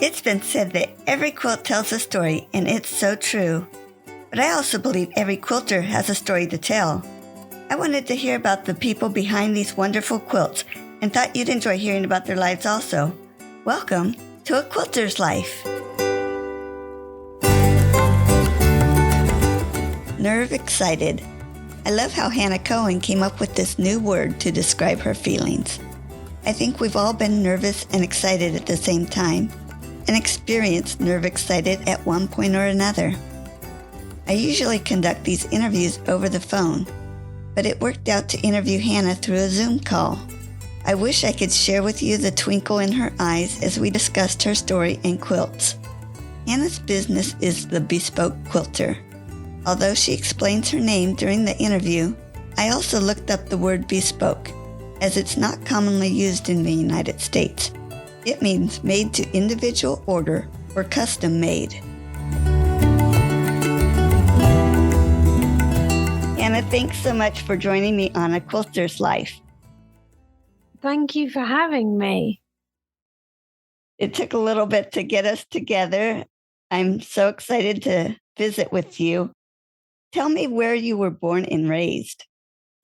It's been said that every quilt tells a story, and it's so true. But I also believe every quilter has a story to tell. I wanted to hear about the people behind these wonderful quilts and thought you'd enjoy hearing about their lives also. Welcome to A Quilter's Life. Nervexcited. I love how Hannah Cohen came up with this new word to describe her feelings. I think we've all been nervous and excited at the same time, and experienced nervexcited at one point or another. I usually conduct these interviews over the phone, but it worked out to interview Hannah through a Zoom call. I wish I could share with you the twinkle in her eyes as we discussed her story and quilts. Hannah's business is the Bespoke Quilter. Although she explains her name during the interview, I also looked up the word bespoke, as it's not commonly used in the United States. It means made to individual order or custom made. Hannah, thanks so much for joining me on A Quilter's Life. Thank you for having me. It took a little bit to get us together. I'm so excited to visit with you. Tell me where you were born and raised.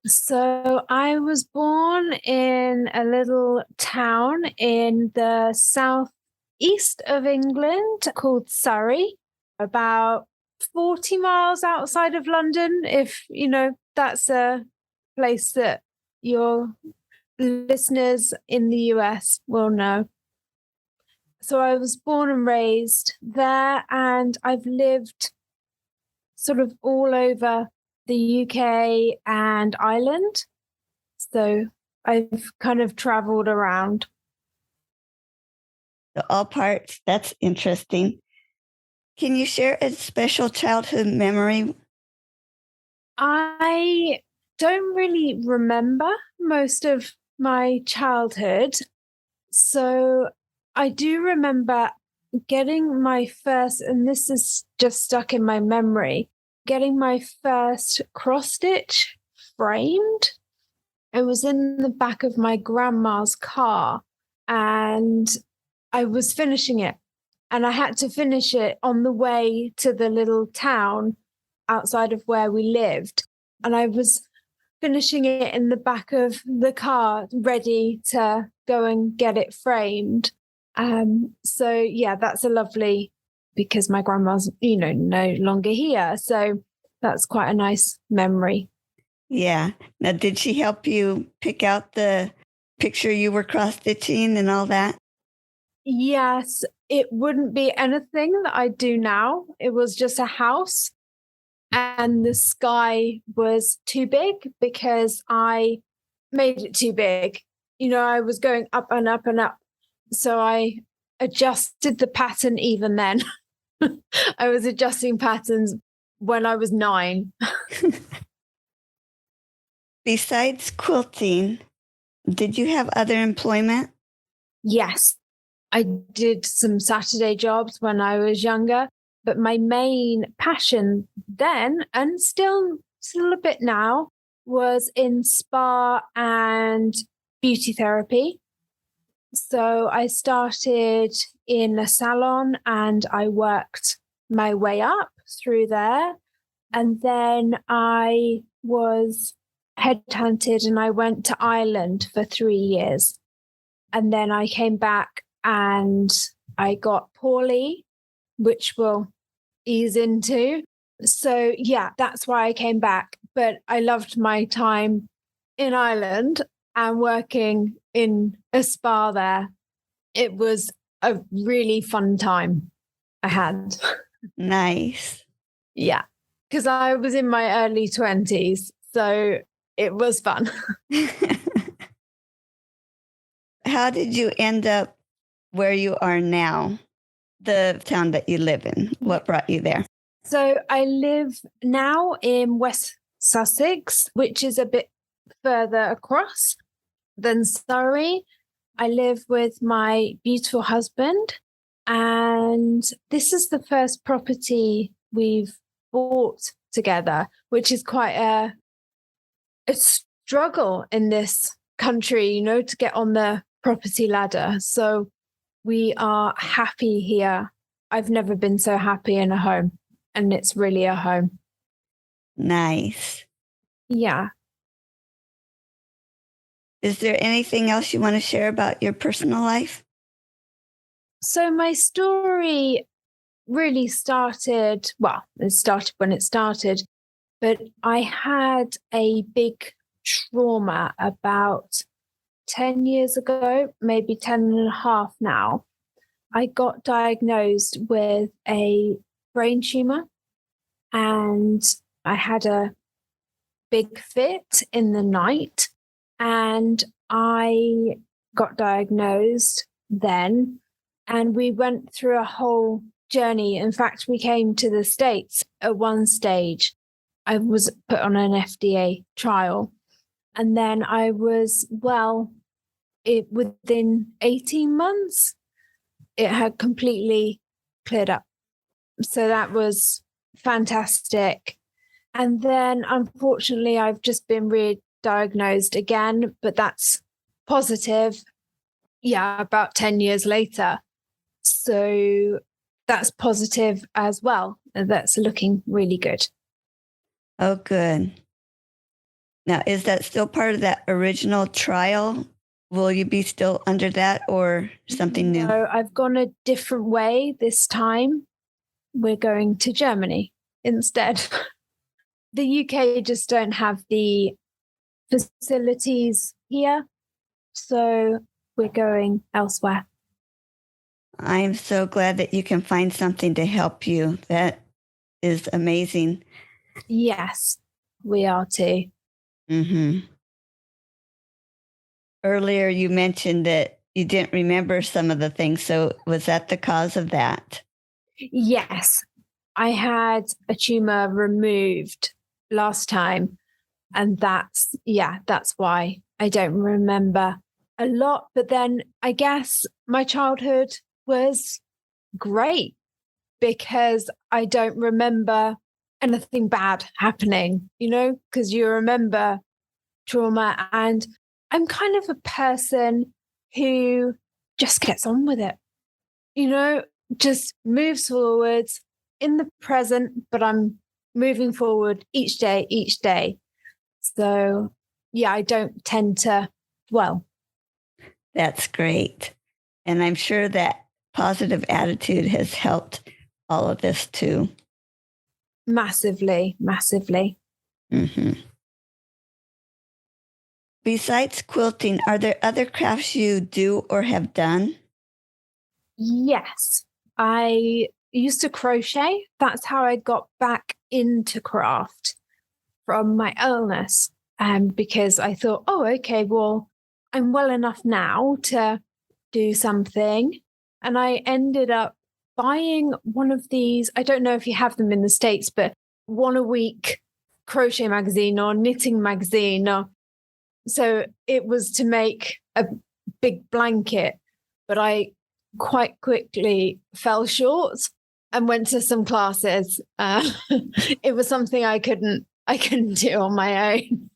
So I was born in a little town in the southeast of England called Surrey, about 40 miles outside of London, if you know that's a place that your listeners in the US will know. So I was born and raised there, and I've lived sort of all over the UK and Ireland. So I've kind of traveled around. All parts. That's interesting. Can you share a special childhood memory? I don't really remember most of my childhood. So I do remember getting my first, and this is just stuck in my memory, getting my first cross stitch framed. It was in the back of my grandma's car, and I was finishing it, and I had to finish it on the way to the little town outside of where we lived. And I was finishing it in the back of the car, ready to go and get it framed. So yeah, that's a lovely, because my grandma's, no longer here. So that's quite a nice memory. Yeah. Now, did she help you pick out the picture you were cross-stitching and all that? Yes, it wouldn't be anything that I do now. It was just a house, and the sky was too big because I made it too big. I was going up and up and up. So I adjusted the pattern even then. I was adjusting patterns when I was 9. Besides quilting, did you have other employment? Yes, I did some Saturday jobs when I was younger, but my main passion then, and still a bit now, was in spa and beauty therapy. So I started in a salon and I worked my way up through there. And then I was headhunted and I went to Ireland for 3 years. And then I came back and I got poorly, which we'll ease into. So yeah, that's why I came back. But I loved my time in Ireland and working in a spa there. It was a really fun time I had. Nice. Yeah, because I was in my early 20s, so it was fun. How did you end up where you are now, the town that you live in? What brought you there? So I live now in West Sussex, which is a bit further across than Surrey. I live with my beautiful husband, and this is the first property we've bought together, which is quite a struggle in this country, to get on the property ladder. So We are happy here. I've never been so happy in a home, and it's really a home. Nice. Yeah. Is there anything else you want to share about your personal life? So my story really started, well, it started when it started, but I had a big trauma about 10 years ago, maybe 10 and a half now. I got diagnosed with a brain tumor, and I had a big fit in the night, and I got diagnosed then, and we went through a whole journey. In fact, we came to the States at one stage. I was put on an FDA trial, and then I was, within 18 months, it had completely cleared up. So that was fantastic. And then, unfortunately, I've just been re-diagnosed again, but that's positive. Yeah, about 10 years later. So that's positive as well. And that's looking really good. Oh, good. Now, is that still part of that original trial? Will you be still under that or something new? No, I've gone a different way this time. We're going to Germany instead. The UK just don't have the facilities here. So we're going elsewhere. I'm so glad that you can find something to help you. That is amazing. Yes, we are too. Mm-hmm. Earlier, you mentioned that you didn't remember some of the things. So, was that the cause of that? Yes, I had a tumor removed last time. And that's why I don't remember a lot. But then I guess my childhood was great because I don't remember anything bad happening, because you remember trauma. And I'm kind of a person who just gets on with it, just moves forwards in the present, but I'm moving forward each day, each day. So, yeah, I don't tend to dwell. That's great. And I'm sure that positive attitude has helped all of this too. Massively, massively. Mm-hmm. Besides quilting, are there other crafts you do or have done? Yes, I used to crochet. That's how I got back into craft from my illness. Because I thought, oh, okay, well, I'm well enough now to do something. And I ended up buying one of these. I don't know if you have them in the States, but one a week crochet magazine or knitting magazine. So it was to make a big blanket, but I quite quickly fell short and went to some classes. It was something I couldn't do on my own.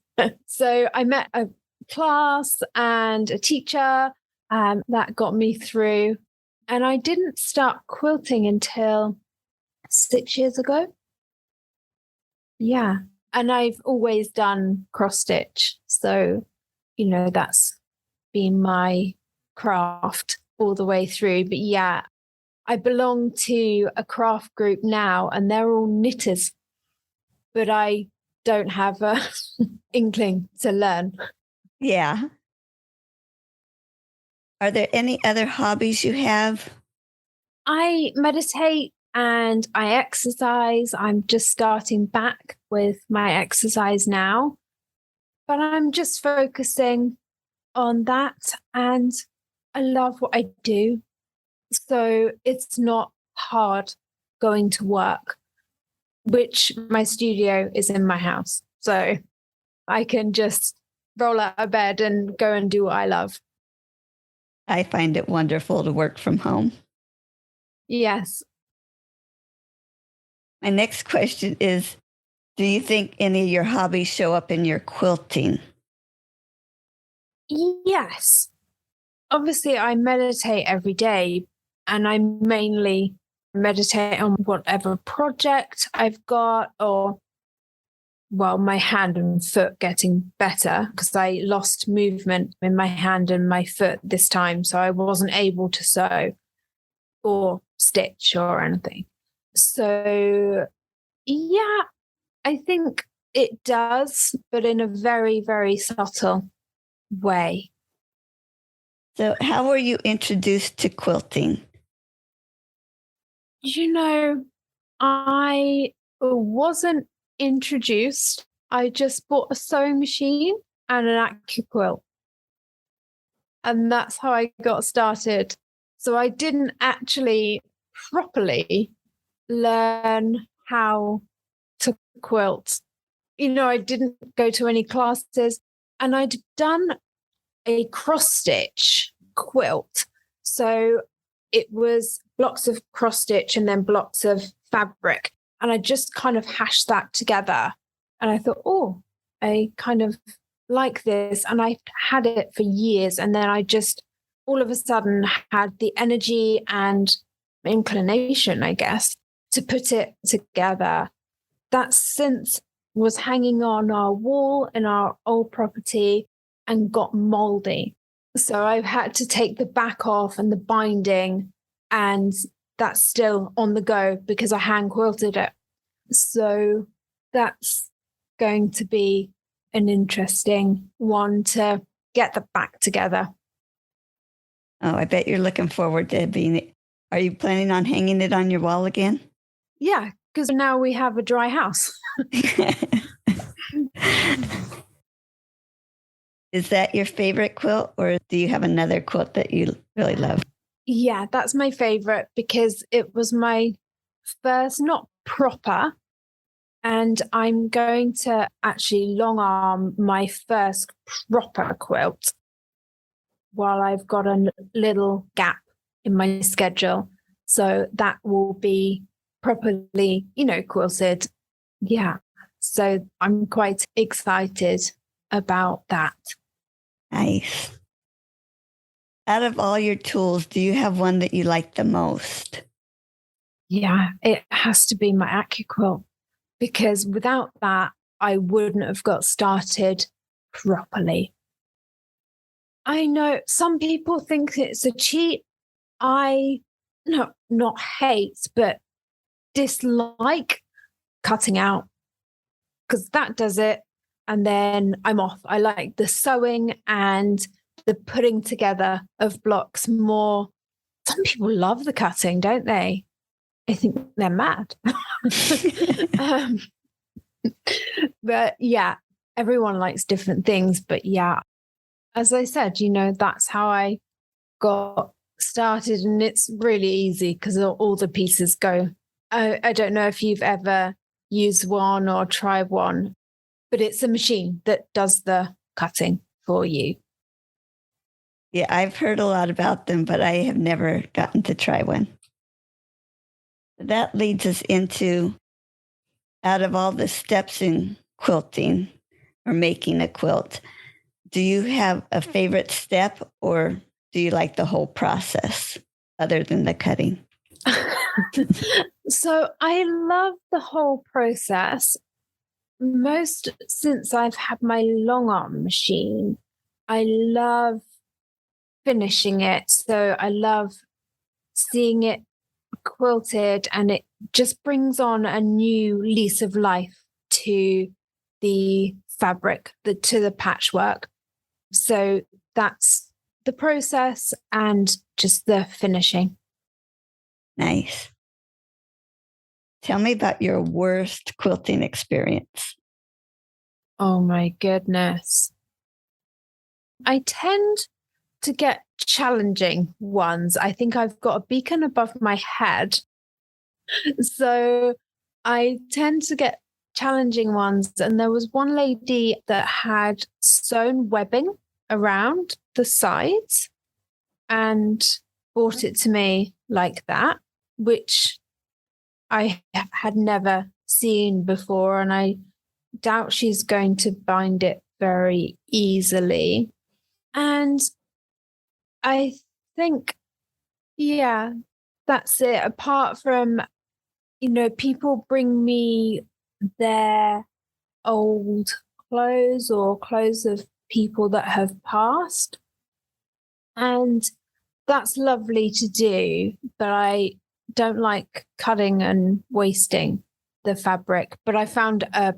So I met a class and a teacher that got me through. And I didn't start quilting until 6 years ago. Yeah. And I've always done cross stitch. So, that's been my craft all the way through. But yeah, I belong to a craft group now and they're all knitters, but I don't have a inkling to learn. Yeah. Are there any other hobbies you have? I meditate and I exercise. I'm just starting back with my exercise now, but I'm just focusing on that. And I love what I do. So it's not hard going to work, which my studio is in my house. So I can just roll out of bed and go and do what I love. I find it wonderful to work from home. Yes. My next question is, do you think any of your hobbies show up in your quilting? Yes. obviously I meditate every day, and I mainly meditate on whatever project I've got, or well, my hand and foot getting better, because I lost movement in my hand and my foot this time. So I wasn't able to sew or stitch or anything. So, yeah, I think it does, but in a very, very subtle way. So, how were you introduced to quilting? You know, I wasn't introduced. I just bought a sewing machine and an AccuQuilt. And that's how I got started. So I didn't actually properly learn how to quilt. I didn't go to any classes, and I'd done a cross stitch quilt. So it was blocks of cross stitch and then blocks of fabric. And I just kind of hashed that together. And I thought, oh, I kind of like this. And I had it for years. And then I just all of a sudden had the energy and inclination, I guess, to put it together. That synth was hanging on our wall in our old property and got moldy. So I've had to take the back off and the binding, and that's still on the go because I hand quilted it. So that's going to be an interesting one to get the back together. Oh, I bet you're looking forward to being. Are you planning on hanging it on your wall again? Yeah, because now we have a dry house. Is that your favorite quilt, or do you have another quilt that you really love? Yeah, that's my favorite because it was my first, not proper, and I'm going to actually long arm my first proper quilt while I've got a little gap in my schedule. So that will be properly, quilted. Yeah. So I'm quite excited about that. Nice. Out of all your tools, do you have one that you like the most? Yeah, it has to be my AccuQuilt, because without that, I wouldn't have got started properly. I know some people think it's a cheat. I not hate, but dislike cutting out, because that does it. And then I'm off. I like the sewing and the putting together of blocks more. Some people love the cutting, don't they? I think they're mad. um, but yeah, everyone likes different things. But yeah, as I said, that's how I got started. And it's really easy because all the pieces go. I don't know if you've ever used one or tried one, but it's a machine that does the cutting for you. Yeah, I've heard a lot about them, but I have never gotten to try one. That leads us into, out of all the steps in quilting or making a quilt, do you have a favorite step, or do you like the whole process other than the cutting? So I love the whole process. Most since I've had my long arm machine, I love finishing it. So I love seeing it quilted, and it just brings on a new lease of life to the fabric, to the patchwork. So that's the process and just the finishing. Nice. Tell me about your worst quilting experience. Oh my goodness. I tend to get challenging ones. I think I've got a beacon above my head. So I tend to get challenging ones. And there was one lady that had sewn webbing around the sides and brought it to me like that, which I had never seen before. And I doubt she's going to bind it very easily. And I think, yeah, that's it. Apart from, people bring me their old clothes or clothes of people that have passed. And that's lovely to do, but I don't like cutting and wasting the fabric. But I found a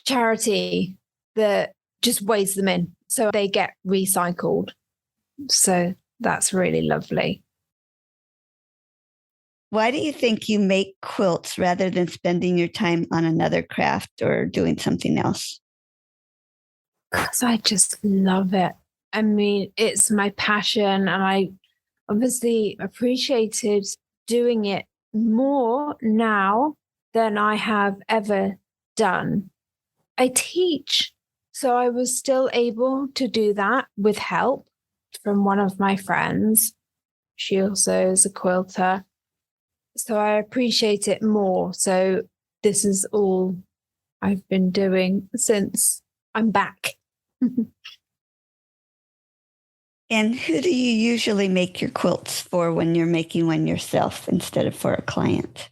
charity that just weighs them in so they get recycled. So that's really lovely. Why do you think you make quilts rather than spending your time on another craft or doing something else? Because I just love it. I mean, it's my passion, and I obviously appreciated doing it more now than I have ever done. I teach, so I was still able to do that with help from one of my friends. She also is a quilter. So I appreciate it more. So this is all I've been doing since I'm back. And who do you usually make your quilts for when you're making one yourself instead of for a client?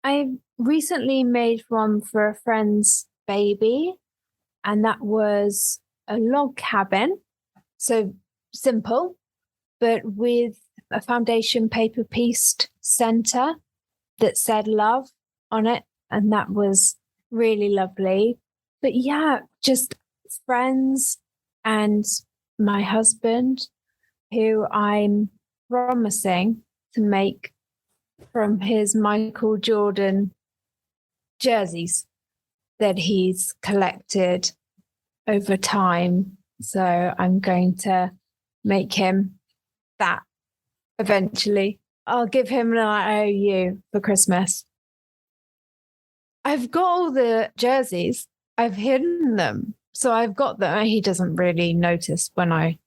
I recently made one for a friend's baby, and that was a log cabin. So simple, but with a foundation paper pieced center that said love on it. And that was really lovely. But yeah, just friends and my husband, who I'm promising to make from his Michael Jordan jerseys that he's collected over time. So I'm going to make him that eventually. I'll give him an IOU for Christmas. I've got all the jerseys. I've hidden them. So I've got them. He doesn't really notice when I,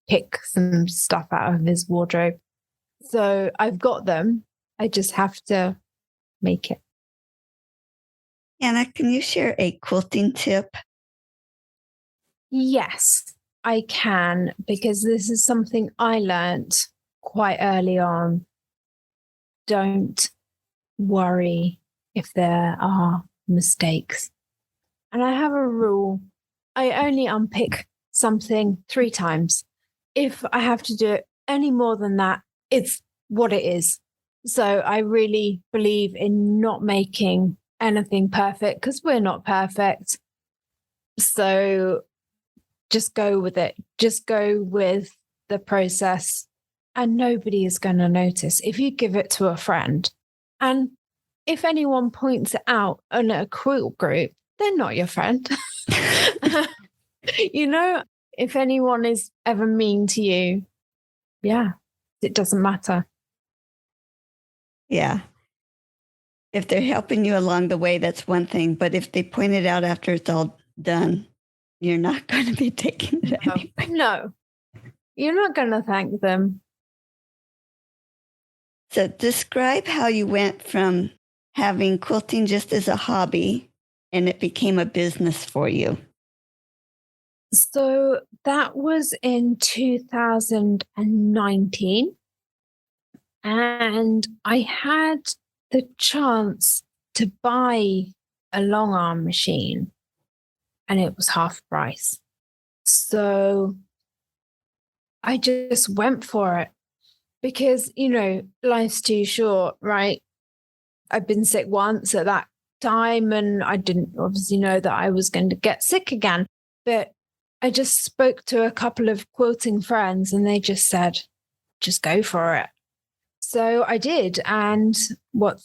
pick some stuff out of his wardrobe. So I've got them. I just have to make it. Hannah, can you share a quilting tip? Yes, I can, because this is something I learned quite early on. Don't worry if there are mistakes. And I have a rule. I only unpick something 3 times. If I have to do it any more than that, it's what it is. So I really believe in not making anything perfect, because we're not perfect. So just go with it. Just go with the process, and nobody is going to notice if you give it to a friend. And if anyone points it out in a quilt group, they're not your friend. If anyone is ever mean to you, yeah, it doesn't matter. Yeah. If they're helping you along the way, that's one thing. But if they point it out after it's all done, you're not going to be taking it anyway. No, you're not going to thank them. So describe how you went from having quilting just as a hobby and it became a business for you. So that was in 2019. And I had the chance to buy a long arm machine, and it was half price. So I just went for it because, life's too short, right? I've been sick once at that time, and I didn't obviously know that I was going to get sick again. But I just spoke to a couple of quilting friends, and they just said, just go for it. So I did. And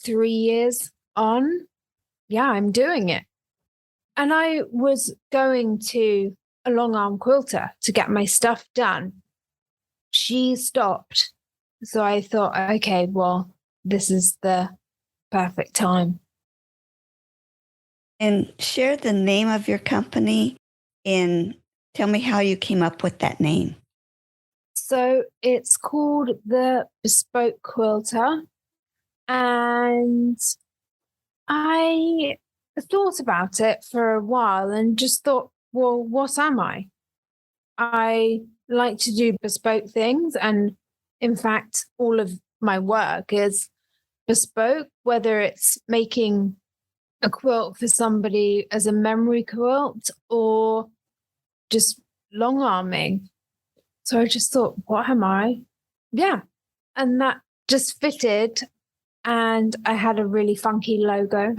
3 years on, yeah, I'm doing it. And I was going to a long arm quilter to get my stuff done. She stopped. So I thought, okay, well, this is the perfect time. And share the name of your company and tell me how you came up with that name. So it's called the Bespoke Quilter. And I thought about it for a while and just thought, well, what am I? I like to do bespoke things. And in fact, all of my work is bespoke, whether it's making a quilt for somebody as a memory quilt or just long arming. So I just thought, what am I? Yeah. And that just fitted. And I had a really funky logo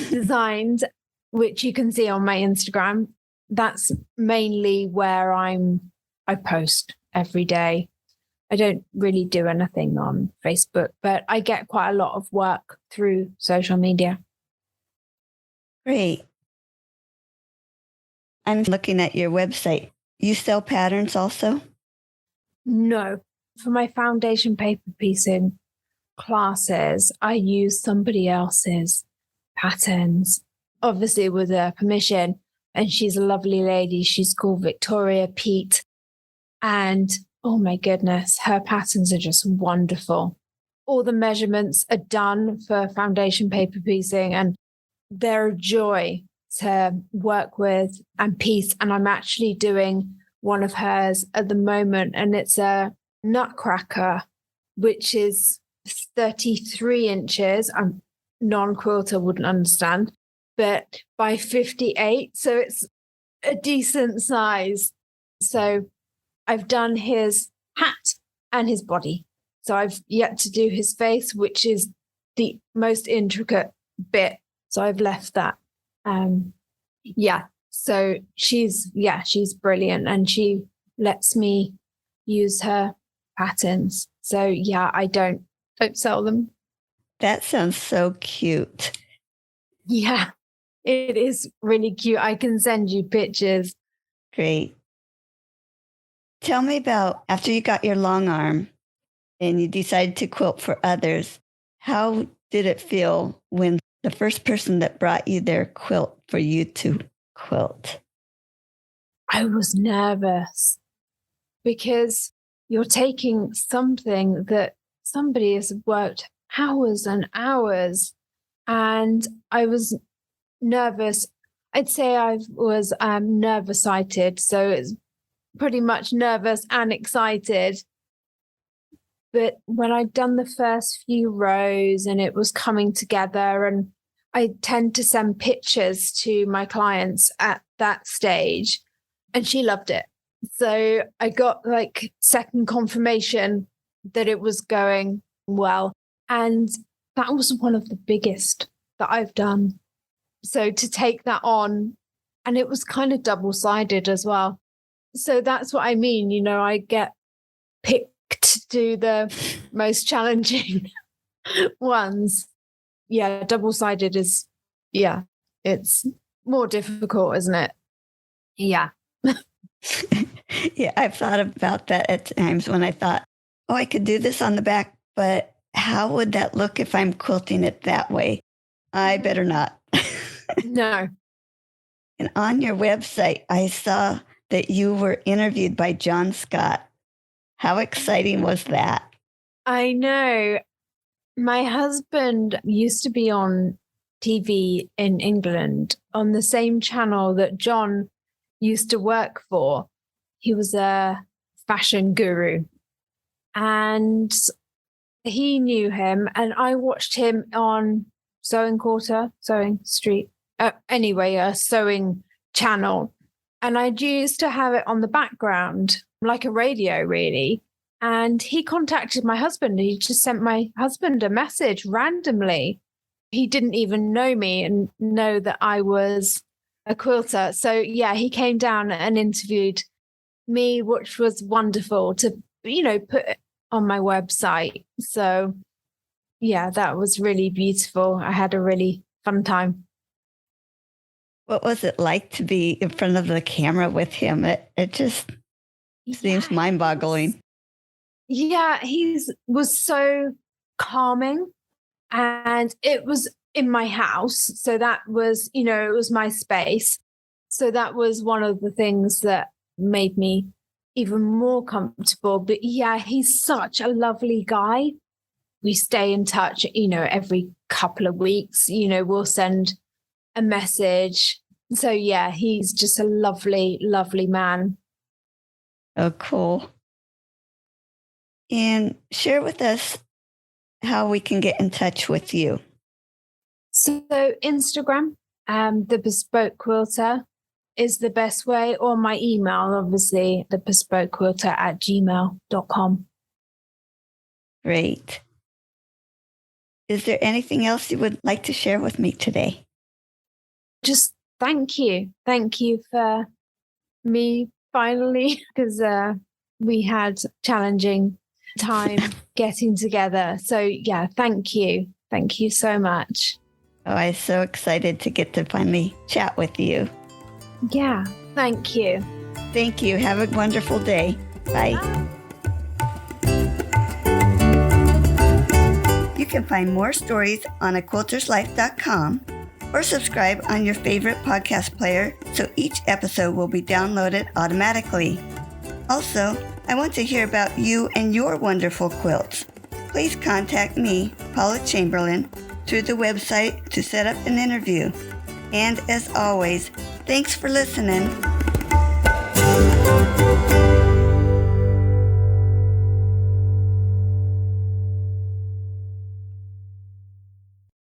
designed, which you can see on my Instagram. That's mainly where I post every day. I don't really do anything on Facebook, but I get quite a lot of work through social media. Great. I'm looking at your website. You sell patterns also? No. For my foundation paper piecing classes, I use somebody else's patterns, obviously with her permission. And she's a lovely lady. She's called Victoria Pete. And oh my goodness, her patterns are just wonderful. All the measurements are done for foundation paper piecing, and they're a joy to work with and piece. And I'm actually doing one of hers at the moment, and it's a nutcracker, which is 33 inches. I'm non-quilter, wouldn't understand, but by 58. So it's a decent size. So I've done his hat and his body. So I've yet to do his face, which is the most intricate bit. So I've left that. So she's brilliant, and she lets me use her patterns. So yeah, I don't sell them. That sounds so cute. Yeah, it is really cute. I can send you pictures. Great. Tell me about after you got your long arm and you decided to quilt for others, how did it feel when the first person that brought you their quilt for you to quilt? I was nervous because you're taking something that somebody has worked hours and hours, and I was nervous. I'd say I was nervexcited, so it's pretty much nervous and excited. But when I'd done the first few rows and it was coming together, and I tend to send pictures to my clients at that stage, and she loved it. So I got like second confirmation that it was going well. And that was one of the biggest that I've done. So to take that on, and it was kind of double-sided as well. So that's what I mean. You know, I get picked to do the most challenging ones. Yeah, double-sided is, it's more difficult, isn't it? Yeah. Yeah, I've thought about that at times when I thought, oh, I could do this on the back, but how would that look if I'm quilting it that way? I better not. No. And on your website, I saw that you were interviewed by John Scott. How exciting was that? I know. My husband used to be on TV in England on the same channel that John used to work for. He was a fashion guru, and he knew him, and I watched him on Sewing Street. A sewing channel. And I used to have it on the background, like a radio, really. And he contacted my husband. He just sent my husband a message randomly. He didn't even know me and know that I was a quilter. So yeah, he came down and interviewed me, which was wonderful to, put it on my website. So yeah, that was really beautiful. I had a really fun time. What was it like to be in front of the camera with him? It just seems mind-boggling. Yeah, he was so calming, and it was in my house. So that was, it was my space. So that was one of the things that made me even more comfortable. But yeah, he's such a lovely guy. We stay in touch, every couple of weeks, we'll send a message. So yeah, he's just a lovely, lovely man. Oh, cool. And share with us how we can get in touch with you. So Instagram, the Bespoke Quilter is the best way, or my email, obviously, the bespokequilter@gmail.com. Great. Is there anything else you would like to share with me today? Just thank you. Thank you for me finally, because we had challenging time getting together. So yeah, thank you. Thank you so much. Oh, I'm so excited to get to finally chat with you. Yeah, thank you. Thank you. Have a wonderful day. Bye. You can find more stories on aquilterslife.com or subscribe on your favorite podcast player so each episode will be downloaded automatically. Also, I want to hear about you and your wonderful quilts. Please contact me, Paula Chamberlain, through the website to set up an interview. And as always, thanks for listening.